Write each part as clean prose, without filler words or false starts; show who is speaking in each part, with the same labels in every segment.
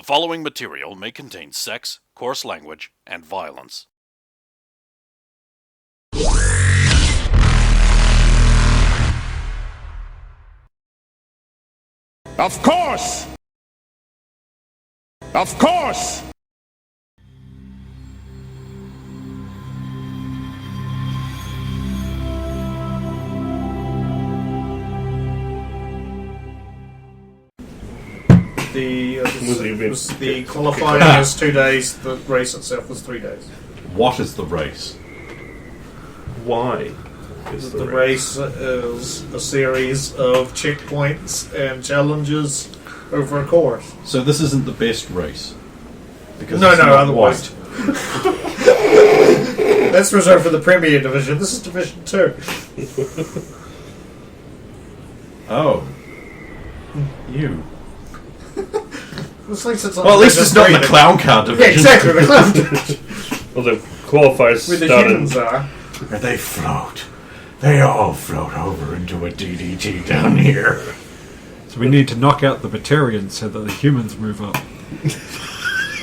Speaker 1: following material may contain sex, coarse language, and violence.
Speaker 2: Of course! Of course!
Speaker 3: The qualifying was 2 days, the race itself was 3 days.
Speaker 4: What is the race?
Speaker 5: Why?
Speaker 3: The race is a series of checkpoints and challenges over a course.
Speaker 4: So this isn't the best race? Because
Speaker 3: No,
Speaker 4: it's not
Speaker 3: otherwise.
Speaker 4: white.
Speaker 3: That's reserved for the Premier Division. This is Division 2.
Speaker 4: Oh. You.
Speaker 3: Well,
Speaker 4: at least it's not in the clown car division.
Speaker 3: Yeah, exactly, the clown division.
Speaker 5: Well, the qualifiers
Speaker 3: Where the
Speaker 5: started.
Speaker 3: humans are.
Speaker 4: Where they float. They all float over into a DDT down here.
Speaker 6: So we need to knock out the Batarians so that the humans move up.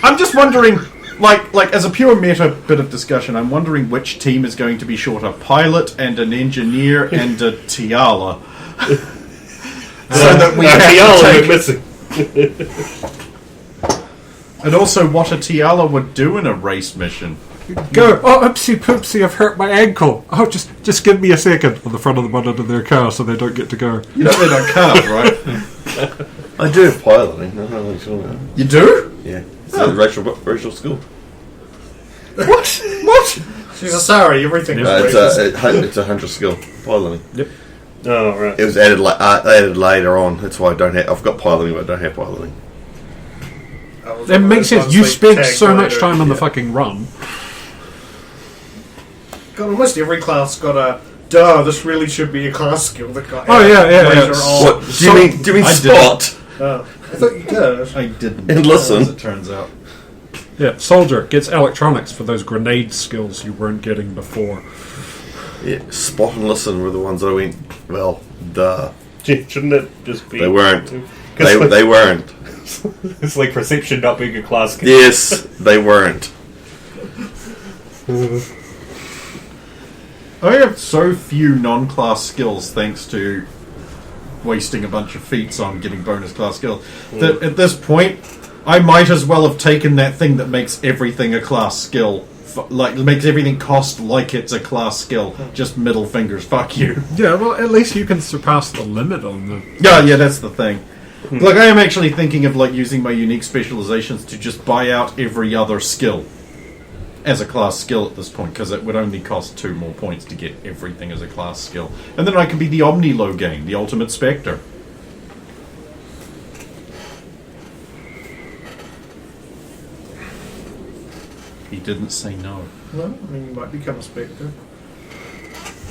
Speaker 4: I'm just wondering, like as a pure meta bit of discussion, I'm wondering which team is going to be short: a pilot and an engineer and a Tiala. So that we have to take...
Speaker 5: missing.
Speaker 4: And also what a Tiala would do in a race mission.
Speaker 6: Go! Oh, oopsie poopsie, I've hurt my ankle. Oh, just give me a second on the front of the bonnet of their car so they don't get to go.
Speaker 4: You know they don't count, right?
Speaker 7: I do have piloting. I don't know what you're talking about.
Speaker 4: You do?
Speaker 7: Yeah. It's a racial school.
Speaker 4: What?
Speaker 3: She's a sorry, everything is
Speaker 7: It's a 100 skill piloting.
Speaker 6: Yep.
Speaker 5: Oh, right.
Speaker 7: It was added added later on. That's why I don't have. I've got piloting, but I don't have piloting.
Speaker 6: That makes sense. You spend so much time on the fucking run.
Speaker 3: God, almost every class got a this really should be a class skill that got
Speaker 6: Yeah.
Speaker 7: What do you mean
Speaker 4: I
Speaker 7: spot?
Speaker 3: I thought you did.
Speaker 4: I didn't.
Speaker 7: And listen.
Speaker 4: As it turns out.
Speaker 6: Yeah, soldier gets electronics for those grenade skills you weren't getting before.
Speaker 7: Yeah, spot and listen were the ones that I went. Well, duh.
Speaker 5: Gee, shouldn't it just be?
Speaker 7: They weren't.
Speaker 5: Because
Speaker 7: They weren't.
Speaker 5: it's like perception not being a class skill.
Speaker 7: Yes, they weren't.
Speaker 4: I have so few non-class skills thanks to wasting a bunch of feats on getting bonus class skills that at this point I might as well have taken that thing that makes everything a class skill, like makes everything cost like it's a class skill. Just middle fingers, fuck you.
Speaker 6: Yeah, well, at least you can surpass the limit on the...
Speaker 4: Yeah, that's the thing. Like, I am actually thinking of like using my unique specializations to just buy out every other skill as a class skill at this point, because it would only cost 2 more points to get everything as a class skill. And then I can be the Omni-Loghain, the Ultimate Spectre. He didn't say no.
Speaker 3: No, I mean, you might become a spectre.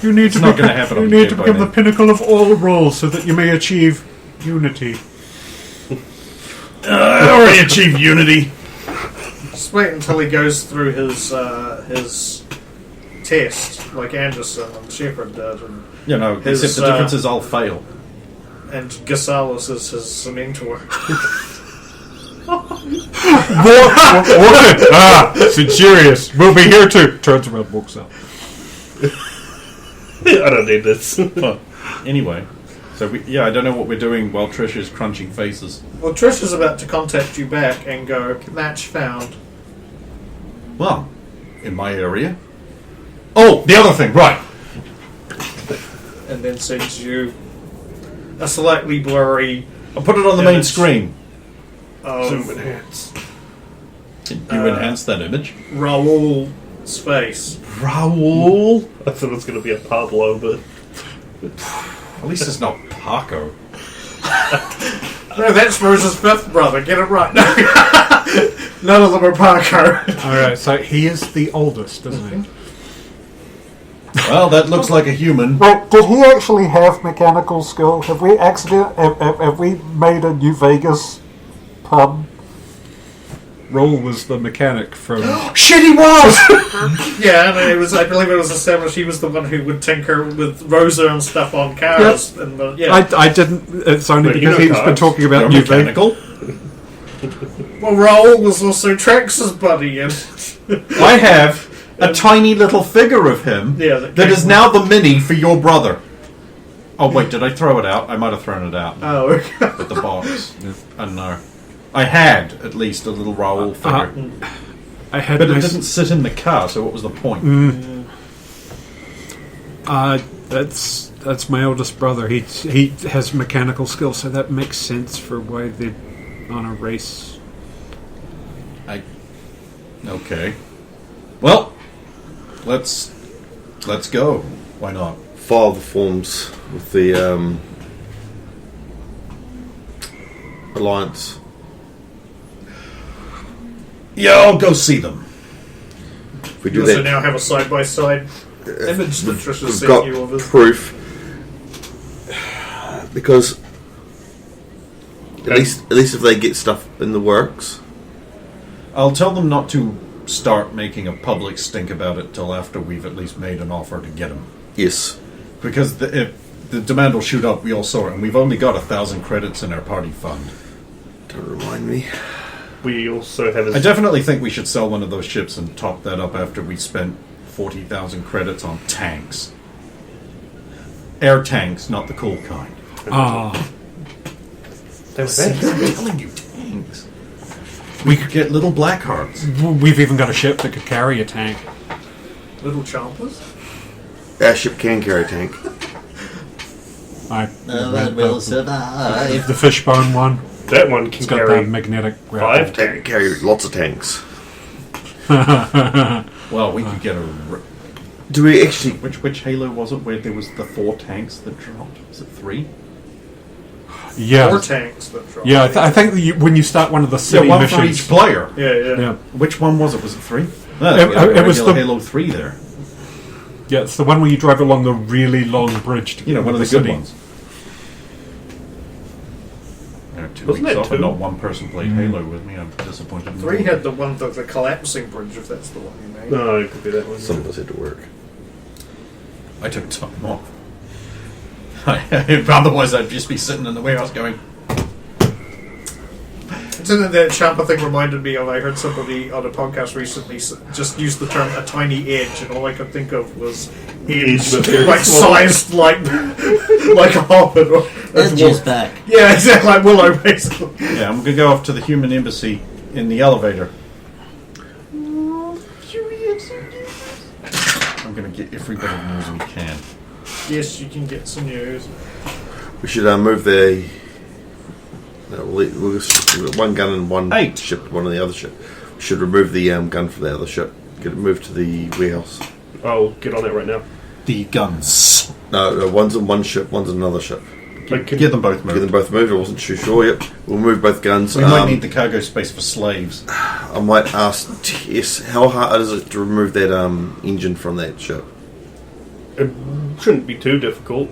Speaker 6: You need to
Speaker 4: not gonna happen on
Speaker 6: You
Speaker 4: the
Speaker 6: need to
Speaker 4: game by
Speaker 6: become the
Speaker 4: then.
Speaker 6: pinnacle of all roles so that you may achieve unity.
Speaker 4: I already achieved unity.
Speaker 3: Just wait until he goes through his test, like Anderson and Shepard did, and
Speaker 4: You know,
Speaker 3: His,
Speaker 4: except the difference is I'll fail.
Speaker 3: Gasalis is his mentor.
Speaker 6: Centurious, we'll be here too. Turns around, walks out.
Speaker 5: I don't need this.
Speaker 4: Well, anyway, so I don't know what we're doing while Trish is crunching faces.
Speaker 3: Well, Trish is about to contact you back and go, match found.
Speaker 4: Well, in my area. Oh, the other thing, right.
Speaker 3: And then sends you a slightly blurry
Speaker 4: I'll put it on the main
Speaker 3: image
Speaker 4: screen.
Speaker 3: of
Speaker 5: Zoom enhance.
Speaker 4: Can you enhance that image?
Speaker 3: Raoul's face.
Speaker 4: Raoul?
Speaker 5: I thought it was going to be a Pablo, but
Speaker 4: At least it's not Paco.
Speaker 3: No, that's Rose's fifth brother. Get it right. None of them are Parker.
Speaker 6: Alright, so he is the oldest, isn't he?
Speaker 4: Well, that looks like a human.
Speaker 8: Wait, did he actually have mechanical skill? Have we made a New Vegas pun?
Speaker 6: Roll was the mechanic from...
Speaker 4: Shit, he was!
Speaker 3: Yeah, and I believe it was established he was the one who would tinker with Rosa and stuff on cars.
Speaker 6: Yep.
Speaker 3: And the,
Speaker 6: I didn't... It's only
Speaker 5: But you
Speaker 6: because
Speaker 5: know
Speaker 6: he's been
Speaker 5: cars.
Speaker 6: talking about
Speaker 4: You're
Speaker 6: New
Speaker 4: mechanical?
Speaker 6: Vegas.
Speaker 3: Well, Raoul was also Trex's buddy, and
Speaker 4: I have a tiny little figure of him
Speaker 3: Yeah,
Speaker 4: that is now the mini for your brother. Oh, wait, did I throw it out? I might have thrown it out
Speaker 3: oh, okay.
Speaker 4: with the box. I don't know. I had, at least, a little Raoul figure.
Speaker 6: I had
Speaker 4: But
Speaker 6: my
Speaker 4: it didn't sit in the car, so what was the point?
Speaker 6: That's my oldest brother. He has mechanical skills, so that makes sense for why they're on a race.
Speaker 4: Okay. Well, let's go. Why not?
Speaker 7: File the forms with the Alliance.
Speaker 4: Yeah, I'll go see them.
Speaker 7: If we
Speaker 3: You
Speaker 7: do
Speaker 3: also
Speaker 7: that,
Speaker 3: now have a side-by-side image that Trisha
Speaker 7: we've
Speaker 3: sent
Speaker 7: got
Speaker 3: you of us.
Speaker 7: proof. Because at least if they get stuff in the works.
Speaker 4: I'll tell them not to start making a public stink about it till after we've at least made an offer to get them.
Speaker 7: Yes.
Speaker 4: Because if the demand will shoot up, we all saw it, and we've only got 1,000 credits in our party fund.
Speaker 7: Don't remind me.
Speaker 5: We also have
Speaker 4: I definitely think we should sell one of those ships and top that up after we spent 40,000 credits on tanks. Air tanks, not the cool kind.
Speaker 6: Ah,
Speaker 4: I'm telling you, tanks. We could get little black hearts.
Speaker 6: we've even got a ship that could carry a tank.
Speaker 3: Little chompers.
Speaker 7: Our ship can carry a tank.
Speaker 6: The fishbone one.
Speaker 5: that one can
Speaker 6: It's got
Speaker 5: carry
Speaker 6: that magnetic
Speaker 5: 5
Speaker 7: They can
Speaker 5: tanks.
Speaker 7: carry lots of tanks.
Speaker 4: Well, we could get a...
Speaker 7: Do we actually?
Speaker 4: Which Halo was it where there was the 4 tanks that dropped? Was it 3?
Speaker 6: Yeah,
Speaker 3: Or tanks that drop.
Speaker 6: yeah. I think that when you start one of the
Speaker 4: Yeah,
Speaker 6: city
Speaker 4: one
Speaker 6: missions,
Speaker 4: for each player.
Speaker 3: Yeah.
Speaker 6: yeah,
Speaker 4: Which one was it? Was it 3?
Speaker 6: It was the-
Speaker 4: Halo 3 there.
Speaker 6: yeah, it's the one where you drive along the really long bridge. To
Speaker 4: You know, one of the
Speaker 6: city.
Speaker 4: good ones. There are 2
Speaker 5: Wasn't
Speaker 4: weeks
Speaker 5: that
Speaker 4: off and
Speaker 5: 2?
Speaker 4: not one person played Halo with me. I'm disappointed.
Speaker 3: 3 had the one that the collapsing bridge, if that's the one you made.
Speaker 5: No, it could be that one.
Speaker 7: Some of us had to work.
Speaker 4: I took time off. Otherwise, I'd just be sitting in the warehouse going,
Speaker 3: That champer thing reminded me of, I heard somebody on a podcast recently just use the term a tiny edge, and all I could think of was edge,
Speaker 5: but very
Speaker 3: like
Speaker 5: small.
Speaker 3: sized like a hobbit. Or,
Speaker 9: Edge is back.
Speaker 3: yeah, exactly, like Willow, basically.
Speaker 4: yeah, I'm going to go off to the human embassy in the elevator. I'm going to get everybody the news we can.
Speaker 3: Yes, you can get some news.
Speaker 7: We should move the. No, we'll just one gun and one
Speaker 4: 8.
Speaker 7: ship, one on the other ship. We should remove the gun from the other ship. Get it moved to the warehouse.
Speaker 5: I'll get on that right now.
Speaker 4: The guns.
Speaker 7: No, one's on one ship, one's on another ship.
Speaker 5: Like,
Speaker 4: Get them both
Speaker 7: Get
Speaker 4: moved.
Speaker 7: them both moved. I wasn't too sure. Yep, we'll move both guns.
Speaker 4: We might need the cargo space for slaves.
Speaker 7: I might ask Tess, how hard is it to remove that engine from that ship?
Speaker 5: it shouldn't be too difficult.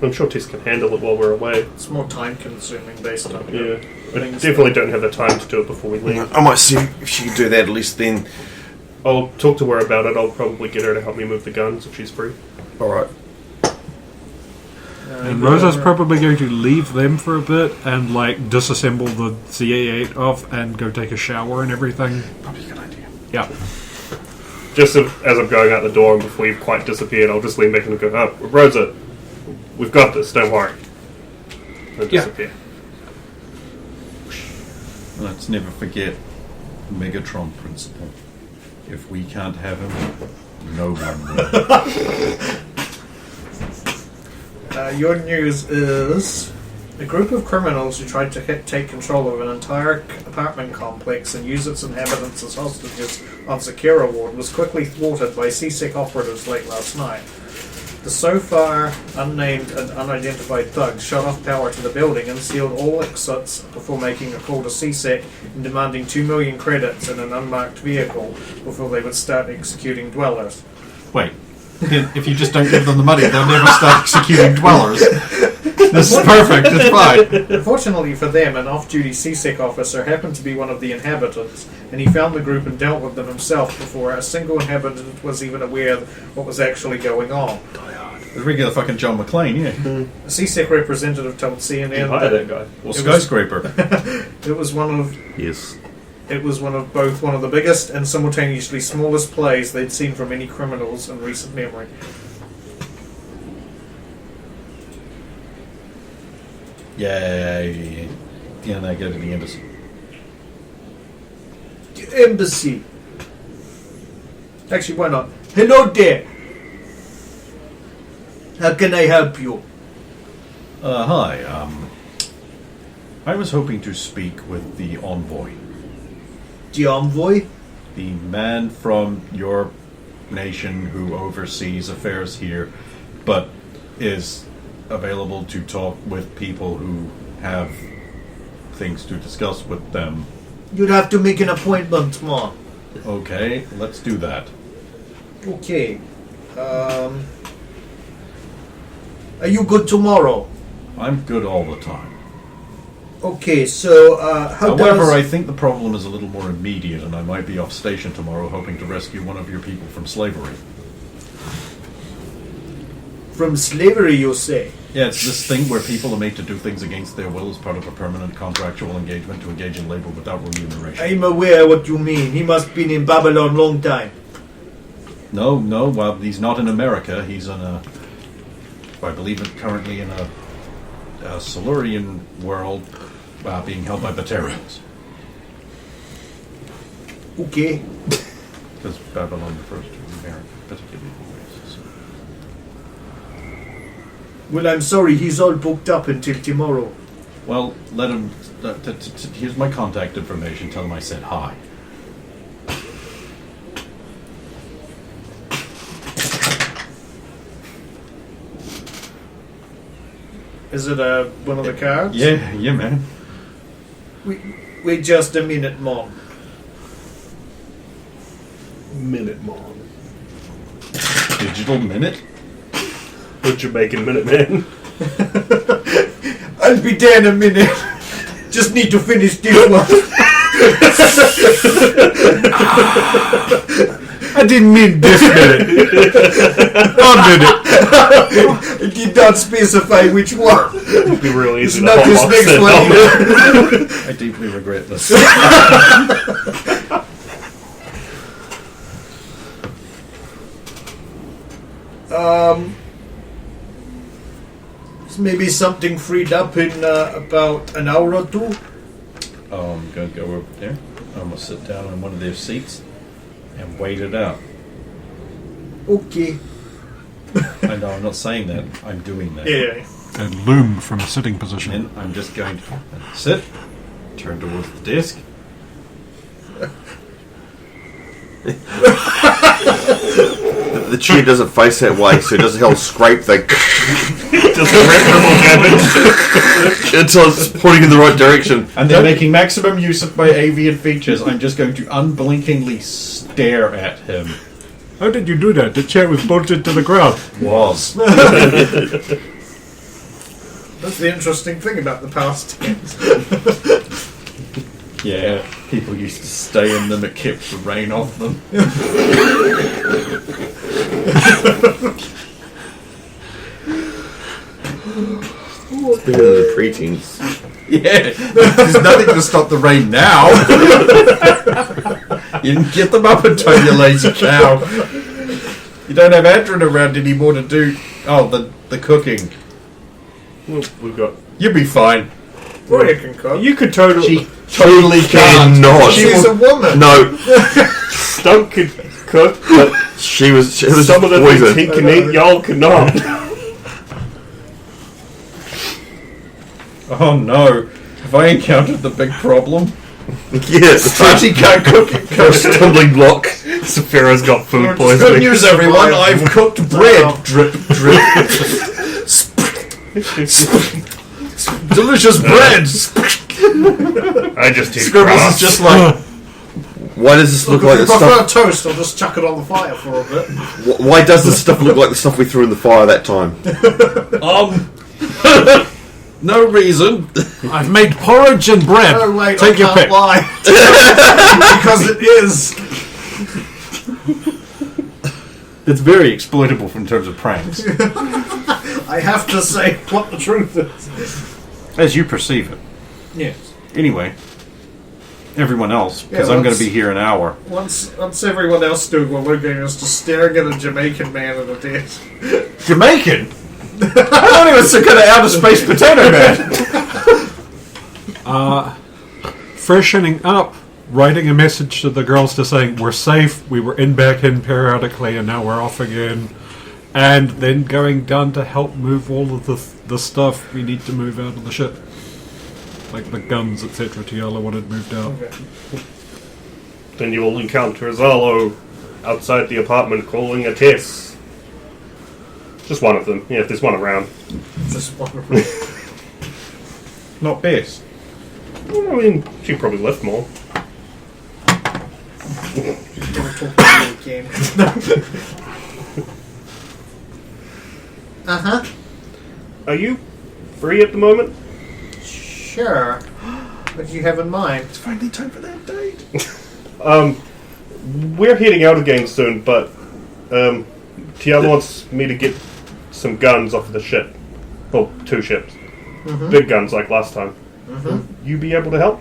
Speaker 5: I'm sure Tess can handle it while we're away.
Speaker 3: It's more time consuming based on
Speaker 5: Yeah. I
Speaker 3: things
Speaker 5: definitely don't have the time to do it before we leave.
Speaker 7: I might see if she can do that. At least then.
Speaker 5: I'll talk to her about it. I'll probably get her to help me move the guns if she's free.
Speaker 7: All right.
Speaker 6: And Rosa's probably going to leave them for a bit and like disassemble the CA8 off and go take a shower and everything.
Speaker 4: Probably a good idea.
Speaker 6: Yeah.
Speaker 5: Just as I'm going out the door and before you've quite disappeared, I'll just lean back and go, "Oh, Rosa, we've got this. Don't worry." And
Speaker 6: Yeah.
Speaker 5: disappear.
Speaker 4: Let's never forget Megatron principle. If we can't have him, no one will.
Speaker 3: Your news is a group of criminals who tried to take control of an entire apartment complex and use its inhabitants as hostages on Secura Ward was quickly thwarted by CSEC operatives late last night. The so far unnamed and unidentified thugs shut off power to the building and sealed all exits before making a call to CSEC and demanding 2 million credits in an unmarked vehicle before they would start executing dwellers.
Speaker 4: Wait. If you just don't give them the money, they'll never start executing dwellers. This is perfect. It's fine.
Speaker 3: Unfortunately for them, an off-duty CSEC officer happened to be one of the inhabitants, and he found the group and dealt with them himself before a single inhabitant was even aware of what was actually going on.
Speaker 4: The regular fucking John McClane, yeah.
Speaker 3: A CSEC representative told CNN
Speaker 5: Hire that guy.
Speaker 4: Or
Speaker 3: It was-
Speaker 4: Skyscraper.
Speaker 3: it was one of
Speaker 7: Yes.
Speaker 3: It was one of the biggest and simultaneously smallest plays they'd seen from any criminals in recent memory.
Speaker 4: Yay. Yeah, now go to the embassy.
Speaker 3: The embassy. Actually, why not? Hello there. How can I help you?
Speaker 4: Hi, I was hoping to speak with the envoy.
Speaker 3: The envoy?
Speaker 4: The man from your nation who oversees affairs here, but is available to talk with people who have things to discuss with them.
Speaker 3: You'd have to make an appointment, man.
Speaker 4: Okay, let's do that.
Speaker 3: Okay. Are you good tomorrow?
Speaker 4: I'm good all the time.
Speaker 3: Okay, so how
Speaker 4: However,
Speaker 3: does...
Speaker 4: I think the problem is a little more immediate, and I might be off station tomorrow hoping to rescue one of your people from slavery.
Speaker 3: From slavery, you say?
Speaker 4: Yeah, it's this thing where people are made to do things against their will as part of a permanent contractual engagement to engage in labor without remuneration.
Speaker 3: I'm aware what you mean. He must have been in Babylon long time.
Speaker 4: No, well, he's not in America. He's in a... I believe it currently in a Silurian world being held by Batarians.
Speaker 3: Okay.
Speaker 4: Because Babylon refers to America, particularly the races.
Speaker 3: Well, I'm sorry. He's all booked up until tomorrow.
Speaker 4: Well, let him... here's my contact information. Tell him I said hi.
Speaker 3: Is it one of the cards?
Speaker 4: Yeah, man.
Speaker 3: Wait just a minute, Mom.
Speaker 5: Minute Mom.
Speaker 4: Digital minute?
Speaker 5: The Jamaican Minute Man.
Speaker 3: I'll be there in a minute. Just need to finish this one.
Speaker 6: I didn't mean this minute. One minute.
Speaker 3: I did not specify which one.
Speaker 5: It'd be real
Speaker 3: It's
Speaker 5: easy to
Speaker 3: not
Speaker 5: hot
Speaker 3: this
Speaker 5: box
Speaker 3: next
Speaker 5: it.
Speaker 3: one.
Speaker 4: I deeply regret this.
Speaker 3: Maybe something freed up in about an hour or two.
Speaker 4: I'm going to go over there. I'm going to sit down on one of their seats and wait it out.
Speaker 3: Okay.
Speaker 4: I know, I'm not saying that. I'm doing that.
Speaker 3: Yeah.
Speaker 6: And loom from a sitting position.
Speaker 4: And I'm just going to sit, turn towards the desk.
Speaker 7: The chair doesn't face that way, so it doesn't help scrape the
Speaker 5: Just irreparable damage.
Speaker 7: until it's pointing in the right direction.
Speaker 4: And then making maximum use of my avian features, I'm just going to unblinkingly stare at him.
Speaker 6: How did you do that? The chair was bolted to the ground.
Speaker 4: Was.
Speaker 3: That's the interesting thing about the past tense.
Speaker 4: Yeah, people used to stay in them, it kept the rain off them.
Speaker 7: Speaking of the preteens.
Speaker 4: Yeah, there's nothing to stop the rain now. You can get them up and turn your lazy cow. You don't have Adrian around anymore to do the cooking.
Speaker 5: Well, we've got.
Speaker 4: You'll be fine.
Speaker 3: Roya can cook.
Speaker 5: You could totally.
Speaker 4: She totally can't.
Speaker 7: Cannot.
Speaker 3: She's a woman.
Speaker 7: No,
Speaker 5: Stump could cook, but
Speaker 7: she was
Speaker 5: some of the things
Speaker 7: poison.
Speaker 5: he can eat, y'all cannot.
Speaker 4: Oh no. Have I encountered the big problem?
Speaker 7: Yes,
Speaker 4: He can't cook it.
Speaker 7: stumbling block.
Speaker 5: Saphira's got food
Speaker 4: Good
Speaker 5: poisoning.
Speaker 4: news, everyone. I've cooked bread. Drip, drip. Delicious bread.
Speaker 5: I just eat
Speaker 4: Scribbles
Speaker 5: grass.
Speaker 4: is just like,
Speaker 7: Why does this look
Speaker 3: Look,
Speaker 7: like
Speaker 3: if
Speaker 7: the
Speaker 3: you prefer
Speaker 7: stuff?
Speaker 3: toast, I'll just chuck it on the fire for a bit.
Speaker 7: Why does this stuff look like the stuff we threw in the fire that time?
Speaker 4: no reason.
Speaker 6: I've made porridge and bread.
Speaker 3: Oh wait,
Speaker 6: Take
Speaker 3: I
Speaker 6: your
Speaker 3: can't
Speaker 6: pick.
Speaker 3: lie. Because it is.
Speaker 4: It's very exploitable in terms of pranks,
Speaker 3: I have to say what the truth is.
Speaker 4: as you perceive it.
Speaker 3: Yes.
Speaker 4: Anyway, Everyone else, because
Speaker 3: Yeah,
Speaker 4: I'm going
Speaker 3: let's-
Speaker 4: to be here an hour.
Speaker 3: Once everyone else doing what we're doing is just staring at a Jamaican man at a desk.
Speaker 4: Jamaican? I thought he was some kind of outer space potato man.
Speaker 6: Freshening up, writing a message to the girls to saying we're safe, we were back in periodically, and now we're off again. And then going down to help move all of the stuff we need to move out of the ship. Like the guns, etc. Tiala wanted moved out.
Speaker 3: Okay.
Speaker 5: Then you will encounter Zalo outside the apartment calling a Tess. Just one of them. Yeah, if there's one around.
Speaker 3: Just one.
Speaker 4: Not Bess.
Speaker 5: Well, I mean, she probably left more.
Speaker 3: Never talk to me again. Uh-huh.
Speaker 5: Are you free at the moment?
Speaker 3: Sure. What do you have in mind?
Speaker 4: It's finally time for that date.
Speaker 5: We're heading out again soon, but Tiala wants me to get some guns off of the ship. Well, 2 ships. Big guns like last time. You be able to help?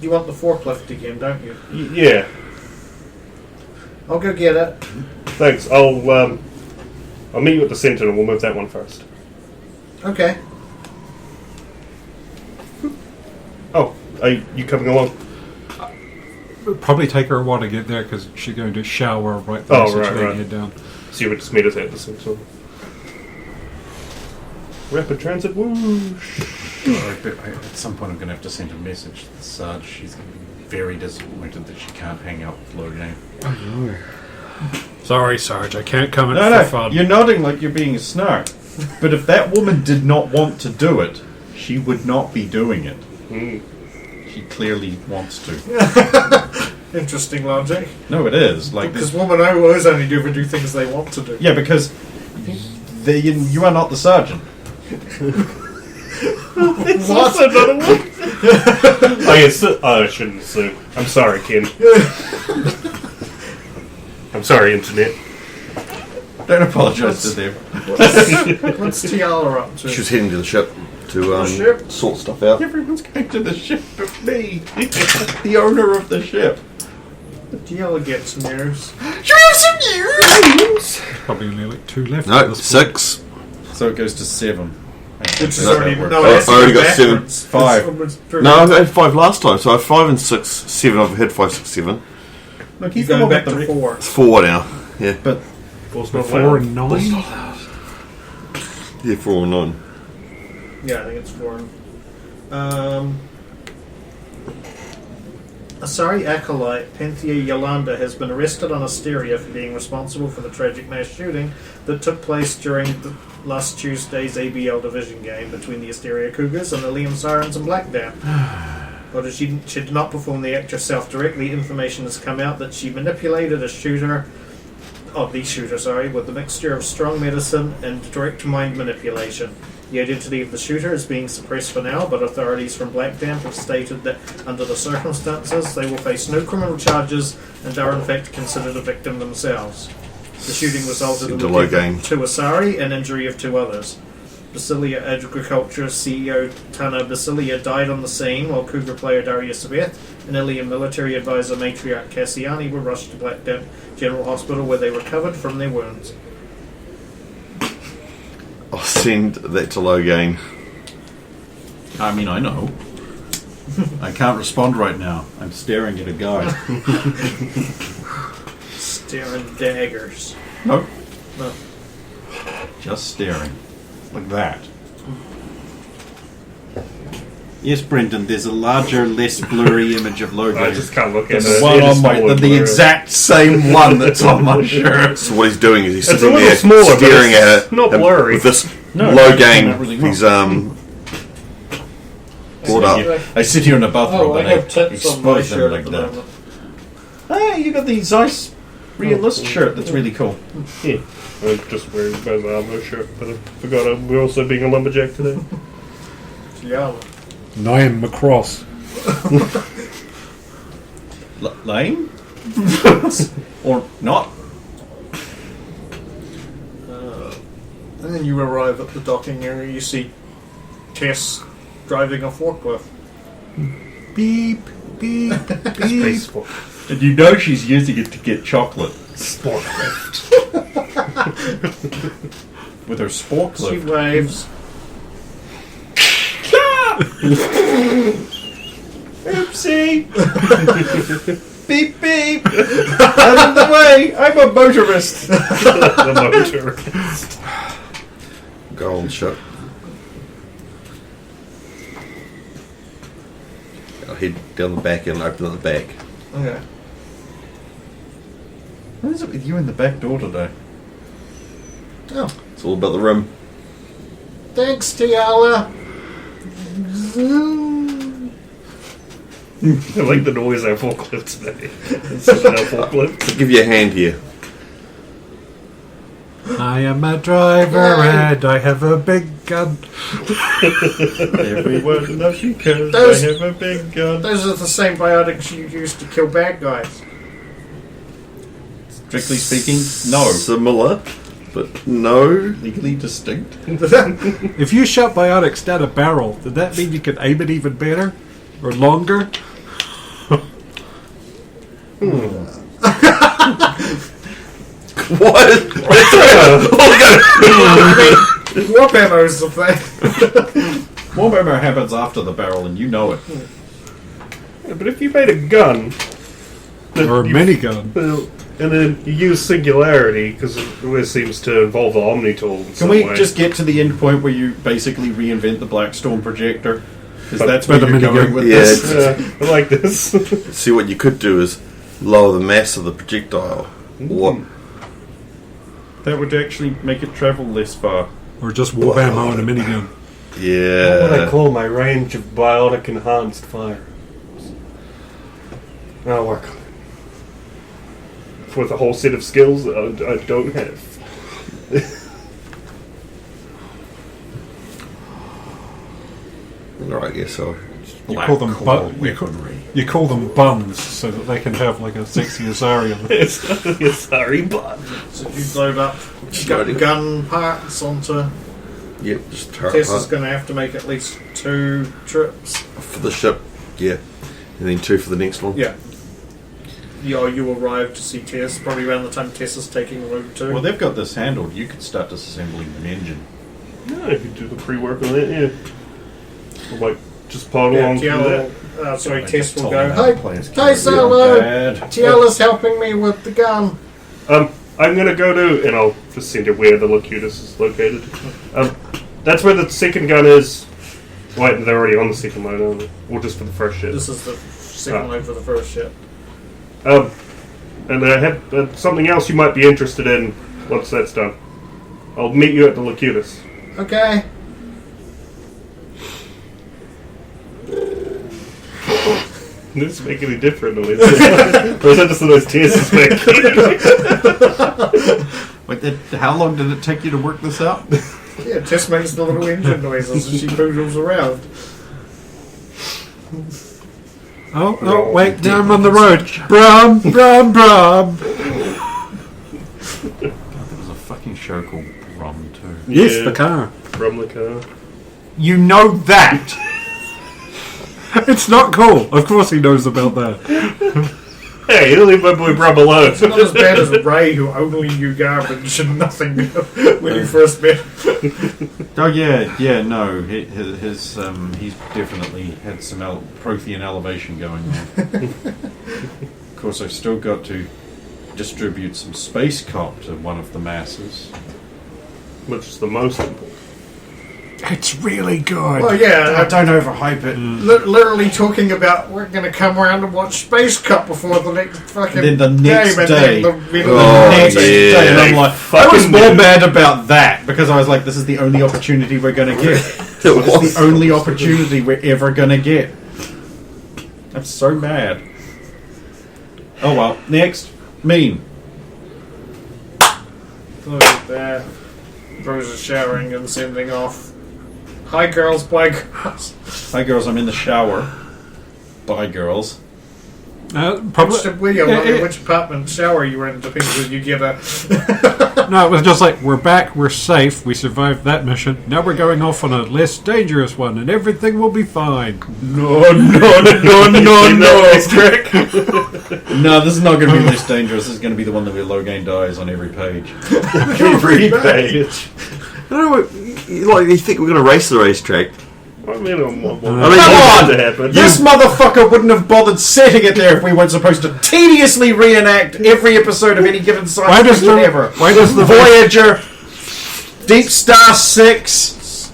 Speaker 3: You want the forklift again, don't you?
Speaker 5: Yeah.
Speaker 3: I'll go get it.
Speaker 5: Thanks. I'll meet you at the center and we'll move that one first.
Speaker 3: Okay.
Speaker 5: Oh, are you coming along?
Speaker 6: It'll probably take her a while to get there because she's going to shower right there,
Speaker 5: Oh,
Speaker 6: so
Speaker 5: right,
Speaker 6: she's laying
Speaker 5: right.
Speaker 6: head down.
Speaker 5: So you would just meet us at the center. Rapid transit whoosh.
Speaker 4: At some point I'm going to have to send a message to the Sarge. She's going to be very disappointed that she can't hang out with Logan.
Speaker 6: Sorry, Sarge, I can't come in
Speaker 4: No,
Speaker 6: for fun.
Speaker 4: you're nodding like you're being a snark. But if that woman did not want to do it, she would not be doing it. She clearly wants to.
Speaker 3: Interesting logic.
Speaker 4: No, it is. Like
Speaker 3: Because
Speaker 4: this.
Speaker 3: women always only ever do things they want to do.
Speaker 4: Yeah, because you are not the sergeant.
Speaker 3: What?
Speaker 5: Another one? Oh, yes. I shouldn't assume. I'm sorry, Ken. I'm sorry, Internet.
Speaker 4: Don't apologise to them.
Speaker 3: What's Tiala up to?
Speaker 7: She was heading to the ship to
Speaker 3: ship?
Speaker 7: sort stuff out.
Speaker 4: Everyone's going to the ship but me, the owner of the ship.
Speaker 3: Tiala gets news.
Speaker 6: Probably only like 2 left. at
Speaker 7: No,
Speaker 6: this point.
Speaker 7: 6.
Speaker 4: So it goes to 7.
Speaker 3: Which is
Speaker 7: No,
Speaker 3: already...
Speaker 4: that
Speaker 3: No,
Speaker 7: works.
Speaker 3: it has to
Speaker 7: I already
Speaker 3: go
Speaker 7: got 7.
Speaker 3: backwards.
Speaker 4: 5.
Speaker 3: It's pretty-
Speaker 7: No, I had 5 last time, so I have 5 and 6, 7. I've had 5, 6, 7.
Speaker 4: Look,
Speaker 3: You're
Speaker 4: he's the
Speaker 3: going
Speaker 4: one
Speaker 3: back
Speaker 4: with the
Speaker 3: to 4.
Speaker 7: It's 4 now. Yeah,
Speaker 4: But
Speaker 5: Four's not
Speaker 6: 4
Speaker 5: allowed.
Speaker 6: and 9?
Speaker 7: yeah, 4 or 9.
Speaker 3: Yeah, I think it's 4. Asari acolyte Penthea Yolanda has been arrested on Asteria for being responsible for the tragic mass shooting that took place during the last Tuesday's ABL division game between the Asteria Cougars and the Liam Sirens and Black Dam. Although she did not perform the act herself directly, information has come out that she manipulated the shooter, with a mixture of strong medicine and direct mind manipulation. The identity of the shooter is being suppressed for now, but authorities from Black Dam have stated that under the circumstances they will face no criminal charges and are in fact considered a victim themselves. The shooting resulted in the
Speaker 7: Delay
Speaker 3: death of
Speaker 7: game.
Speaker 3: 2 Asari and injury of 2 others. Basilia Agriculture CEO Tana Basilia died on the scene, while Cougar player Daria Sabeth and Ilium military advisor Matriarch Cassiani were rushed to Black Dam General Hospital where they recovered from their wounds.
Speaker 7: I'll send that to Logain.
Speaker 4: I mean, I know. I can't respond right now. I'm staring at a guy.
Speaker 3: Staring daggers.
Speaker 4: No,
Speaker 3: No.
Speaker 4: just staring. Like that. Yes, Brendan, there's a larger, less blurry image of Logan.
Speaker 5: I just can't look at
Speaker 4: Than
Speaker 5: it.
Speaker 4: the one
Speaker 5: It is
Speaker 4: on my,
Speaker 5: smaller
Speaker 4: than the
Speaker 5: blurry.
Speaker 4: exact same one that's on my shirt.
Speaker 7: So what he's doing is he's
Speaker 5: It's a
Speaker 7: sitting
Speaker 5: little
Speaker 7: there
Speaker 5: smaller, but
Speaker 7: staring
Speaker 5: it's
Speaker 7: at it
Speaker 5: not
Speaker 7: and
Speaker 5: blurry.
Speaker 7: with this
Speaker 4: No,
Speaker 7: low
Speaker 4: it's
Speaker 7: gain.
Speaker 4: not really
Speaker 7: He's brought up.
Speaker 4: I sit here in a bathroom
Speaker 3: Oh, I
Speaker 4: and
Speaker 3: have tits on my
Speaker 4: expose them
Speaker 3: shirt
Speaker 4: like
Speaker 3: at the
Speaker 4: that.
Speaker 3: moment.
Speaker 4: Hey, you got the Zeiss realist shirt that's really cool.
Speaker 5: Yeah. I'm just wearing my armor shirt, but I forgot we're also being a lumberjack today.
Speaker 3: Yeah.
Speaker 6: Niam Macross.
Speaker 4: Lame? Or not?
Speaker 3: And then you arrive at the docking area, you see Tess driving a forklift.
Speaker 4: Beep.
Speaker 6: beep,
Speaker 5: Space
Speaker 6: beep.
Speaker 5: sport.
Speaker 4: And you know she's using it to get chocolate
Speaker 5: Sport lift.
Speaker 4: with her spork
Speaker 3: She
Speaker 4: lift.
Speaker 3: waves.
Speaker 4: Oopsie! Beep beep! Out of the way! I'm a motorist!
Speaker 5: The motor.
Speaker 7: Golden ship. I'll head down the back and open at the back.
Speaker 3: Okay.
Speaker 4: What is it with you in the back door today?
Speaker 3: Oh,
Speaker 7: It's all about the rim.
Speaker 3: thanks, Tiala.
Speaker 5: I like the noise our forklifts make. It's such an forklift.
Speaker 7: I'll give you a hand here.
Speaker 6: I am a driver and I have a big gun.
Speaker 4: Everyone loves you because
Speaker 3: Those-
Speaker 4: I have a big gun.
Speaker 3: Those are the same biotics you used to kill bad guys.
Speaker 4: Strictly speaking, no.
Speaker 7: Similar, but no.
Speaker 4: Legally distinct.
Speaker 6: If you shot biotics down a barrel, did that mean you could aim it even better? Or longer?
Speaker 7: What?
Speaker 3: Warp ammo's the thing.
Speaker 4: Warm ammo happens after the barrel, and you know it.
Speaker 5: Yeah, but if you made a gun, that
Speaker 6: Or a
Speaker 5: you-
Speaker 6: minigun?
Speaker 5: well, and then you use singularity because it always seems to involve the Omni tool. In
Speaker 4: Can
Speaker 5: some
Speaker 4: we
Speaker 5: way.
Speaker 4: just get to the end point where you basically reinvent the Blackstone projector? Because
Speaker 5: But-
Speaker 4: that's
Speaker 6: but
Speaker 4: where
Speaker 6: the
Speaker 4: you're going
Speaker 6: minigun-
Speaker 4: with
Speaker 7: Yeah,
Speaker 4: this.
Speaker 5: I like this.
Speaker 7: See, what you could do is lower the mass of the projectile. What?
Speaker 4: That would actually make it travel less far.
Speaker 6: Or just warp ammo and a minigun?
Speaker 5: What would I
Speaker 7: Yeah.
Speaker 5: call my range of biotic enhanced fire? I'll work on it. With a whole set of skills that I don't have.
Speaker 7: Alright, yeah, so.
Speaker 6: You call them you call them buns so that they can have like a sexy Azarian.
Speaker 5: It's sorry, but
Speaker 3: So you load up gun parts onto.
Speaker 7: Yep, just tear
Speaker 3: Tess is
Speaker 7: apart
Speaker 3: going to have to make at least 2 trips.
Speaker 7: for the ship. Yeah. And then 2 for the next one.
Speaker 3: Yeah. You arrive to see Tess probably around the time Tess is taking load 2.
Speaker 4: Well, they've got this handled. You could start disassembling an engine.
Speaker 5: no, I could do the pre-work on it, yeah. Or like, just pod
Speaker 3: yeah,
Speaker 5: along through that.
Speaker 3: Tiala, sorry,
Speaker 4: I
Speaker 3: Tess
Speaker 4: just
Speaker 3: will
Speaker 4: told
Speaker 3: go,
Speaker 4: them how to
Speaker 3: hey,
Speaker 4: play his
Speaker 3: hey,
Speaker 4: character
Speaker 3: Solo!
Speaker 4: bad.
Speaker 3: Tiala's helping me with the gun.
Speaker 5: I'm gonna go to, and I'll just send you where the Locutus is located. That's where the second gun is. Wait, they're already on the second load, aren't they? Or just for the first ship?
Speaker 3: This is the second
Speaker 5: Ah.
Speaker 3: load for the first ship.
Speaker 5: And I have something else you might be interested in once that's done. I'll meet you at the Locutus.
Speaker 3: Okay.
Speaker 5: Does this make any different noise? Or is that just the noise Tess is making?
Speaker 4: Wait, how long did it take you to work this out?
Speaker 3: Yeah, Tess makes the little engine noises as she poodles around.
Speaker 6: Oh, wait, now I'm on the road. Brum, brum, brum.
Speaker 4: There was a fucking show called Brum too.
Speaker 6: Yes,
Speaker 5: Yeah.
Speaker 6: the car.
Speaker 5: From the car.
Speaker 4: You know that!
Speaker 6: It's not cool. Of course he knows about that.
Speaker 5: Hey, you leave my boy Brum alone.
Speaker 3: It's not as bad as Ray, who only knew garbage and nothing when you first met him.
Speaker 4: Oh yeah, no. He's definitely had some Prothean elevation going on. Of course, I've still got to distribute some space cop to one of the masses.
Speaker 5: Which is the most important.
Speaker 6: It's really good.
Speaker 3: Well, yeah,
Speaker 4: Don't overhype it.
Speaker 3: literally talking about we're going to come around and watch Space Cup before the next fucking
Speaker 4: Then the next
Speaker 3: game,
Speaker 4: day.
Speaker 3: and then the middle
Speaker 7: Oh,
Speaker 3: of the
Speaker 4: Next
Speaker 3: next
Speaker 4: day, and I'm like, I was
Speaker 5: fucking
Speaker 4: more
Speaker 5: did.
Speaker 4: mad about that because I was like, this is the only opportunity we're going to get.
Speaker 7: It
Speaker 4: It's
Speaker 7: was.
Speaker 4: the only opportunity we're ever going to get. I'm so mad. Oh well, next. Mean.
Speaker 3: Look at that. Rose is showering and sending off. Hi, girls, bye, girls.
Speaker 4: Hi girls, I'm in the shower. Bye girls.
Speaker 6: Probably.
Speaker 3: Which wheel,
Speaker 6: Yeah, yeah.
Speaker 3: which apartment shower you were in depends whether you get a.
Speaker 6: No, it was just like, we're back, we're safe, we survived that mission. Now we're going off on a less dangerous one, and everything will be fine.
Speaker 4: No.
Speaker 5: Trick.
Speaker 4: No, this is not going to be less dangerous. This is going to be the one that where Logain dies on every page.
Speaker 5: Every page.
Speaker 7: I don't know what, you think we're going to race the racetrack?
Speaker 5: I mean,
Speaker 7: Come
Speaker 5: to
Speaker 7: on!
Speaker 5: happen.
Speaker 4: This motherfucker wouldn't have bothered setting it there if we weren't supposed to tediously reenact every episode of any given science fiction ever.
Speaker 6: Why does the
Speaker 4: Voyager, Deep Star 6,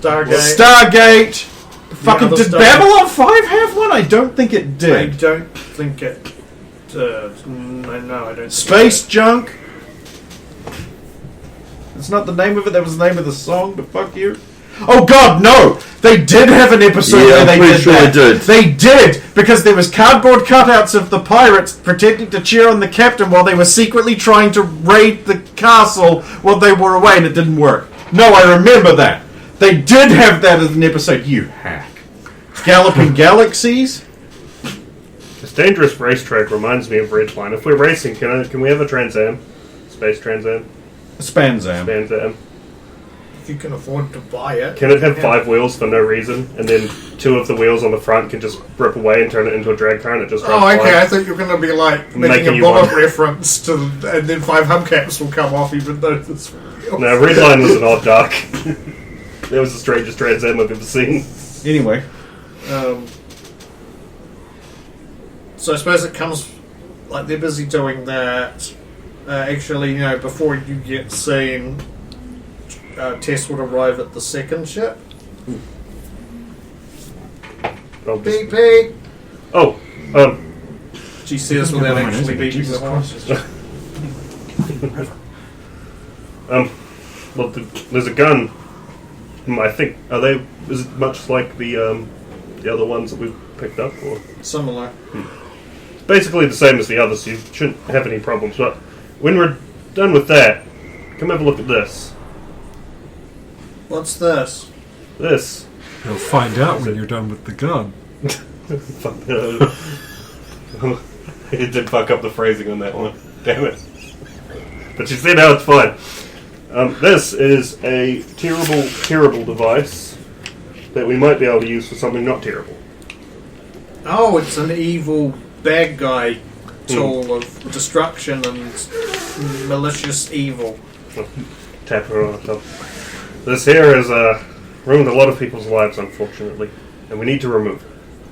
Speaker 4: Stargate. Fucking
Speaker 3: other
Speaker 4: did
Speaker 3: Star-
Speaker 4: Babylon 5 have one? I don't think it
Speaker 3: I
Speaker 4: did.
Speaker 3: don't think it. No, I don't.
Speaker 4: Space Junk. It's not the name of it. That was the name of the song. But fuck you. Oh God, no! They did have an episode
Speaker 7: Yeah,
Speaker 4: where
Speaker 7: I'm
Speaker 4: they
Speaker 7: pretty
Speaker 4: did
Speaker 7: sure
Speaker 4: that.
Speaker 7: they did.
Speaker 4: They did because there was cardboard cutouts of the pirates pretending to cheer on the captain while they were secretly trying to raid the castle while they were away, and it didn't work. No, I remember that. They did have that as an episode. You hack. Galloping Galaxies.
Speaker 5: This dangerous racetrack reminds me of Ridgeline. If we're racing, can we have a Trans Am? Space Trans Am?
Speaker 4: Spanzam.
Speaker 5: Trans Am.
Speaker 3: If you can afford to buy it.
Speaker 5: Can it have 5 wheels for no reason, and then 2 of the wheels on the front can just rip away and turn it into a drag car and it just runs
Speaker 3: Oh, okay.
Speaker 5: flying?
Speaker 3: I thought you were going to be like making
Speaker 5: Making
Speaker 3: a
Speaker 5: you
Speaker 3: bullet
Speaker 5: one.
Speaker 3: reference to, and then 5 hubcaps will come off, even though this.
Speaker 5: No, Redline was an odd duck. That was the strangest Trans Am I've ever seen.
Speaker 4: Anyway.
Speaker 3: So I suppose it comes like they're busy doing that. Actually, before you get seen, Tess would arrive at the second ship.
Speaker 5: Oh,
Speaker 3: Beep beep.
Speaker 5: oh,
Speaker 3: She says without actually beeping
Speaker 4: Jesus
Speaker 3: the horn.
Speaker 5: well, there's a gun. I think is it much like the other ones that we've picked up, or
Speaker 3: Similar.
Speaker 5: basically the same as the others? So you shouldn't have any problems. But when we're done with that, come have a look at this.
Speaker 3: What's this?
Speaker 5: This.
Speaker 6: You'll find out when you're done with the gun.
Speaker 5: It did fuck up the phrasing on that one. Damn it. But you see now it's fine. This is a terrible device that we might be able to use for something not terrible.
Speaker 3: Oh, it's an evil bad guy tool of destruction and malicious evil.
Speaker 5: Tap her on the top. This here has ruined a lot of people's lives, unfortunately, and we need to remove it.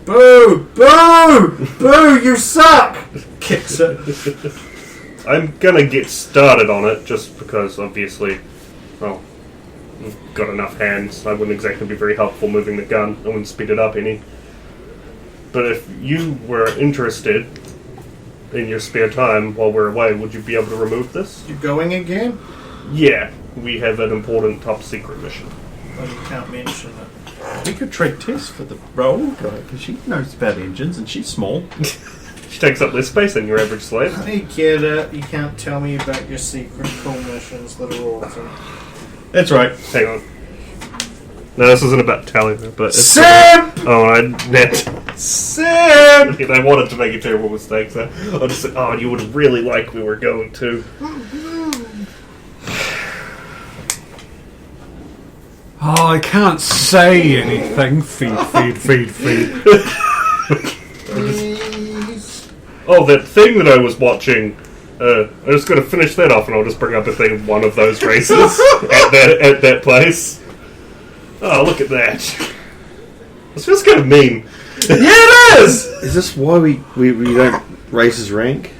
Speaker 3: Boo! Boo! Boo! You suck! Kicks it.
Speaker 5: I'm gonna get started on it just because, obviously, well, we've got enough hands. I wouldn't exactly be very helpful moving the gun. I wouldn't speed it up any. But if you were interested in your spare time while we're away, would you be able to remove this?
Speaker 3: You going again?
Speaker 5: Yeah, we have an important top secret mission.
Speaker 3: Well, you can't mention it.
Speaker 4: We could trade Tess for the role because she knows about engines and she's small.
Speaker 5: She takes up less space than your average slave.
Speaker 3: I get it. You can't tell me about your secret cool missions that are awesome.
Speaker 4: That's right.
Speaker 5: Hang on. No, this isn't about telling her, but it's
Speaker 4: Simp! Simp!
Speaker 5: I wanted to make a terrible mistake, so I just said, "Oh, you would really like we were going to."
Speaker 6: Oh, I can't say anything. Feed.
Speaker 3: Please.
Speaker 5: Oh, that thing that I was watching. I'm just going to finish that off, and I'll just bring up a thing of one of those races at that place. Oh, look at that! This feels kind of mean.
Speaker 4: Yeah, it is!
Speaker 7: Is this why we don't raise his rank?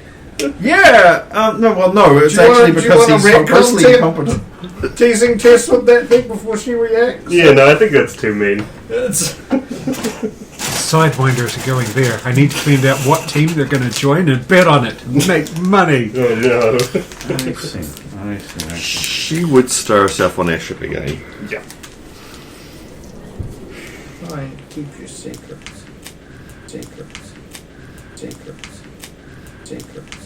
Speaker 4: Yeah! No, it's
Speaker 3: Do you
Speaker 4: actually
Speaker 3: wanna- do you
Speaker 4: because
Speaker 3: wanna
Speaker 4: he's
Speaker 3: red
Speaker 4: hopelessly
Speaker 3: content?
Speaker 4: incompetent.
Speaker 3: Teasing Tess with that thing before she reacts.
Speaker 5: Yeah, no, I think that's too mean.
Speaker 3: It's
Speaker 6: Sidewinders are going there. I need to find out what team they're going to join and bet on it. Make money.
Speaker 5: Oh no.
Speaker 4: I see.
Speaker 7: She would stir herself on our ship again.
Speaker 5: Yeah.
Speaker 3: fine. Keep your secrets. Secrets. Secrets. Secrets.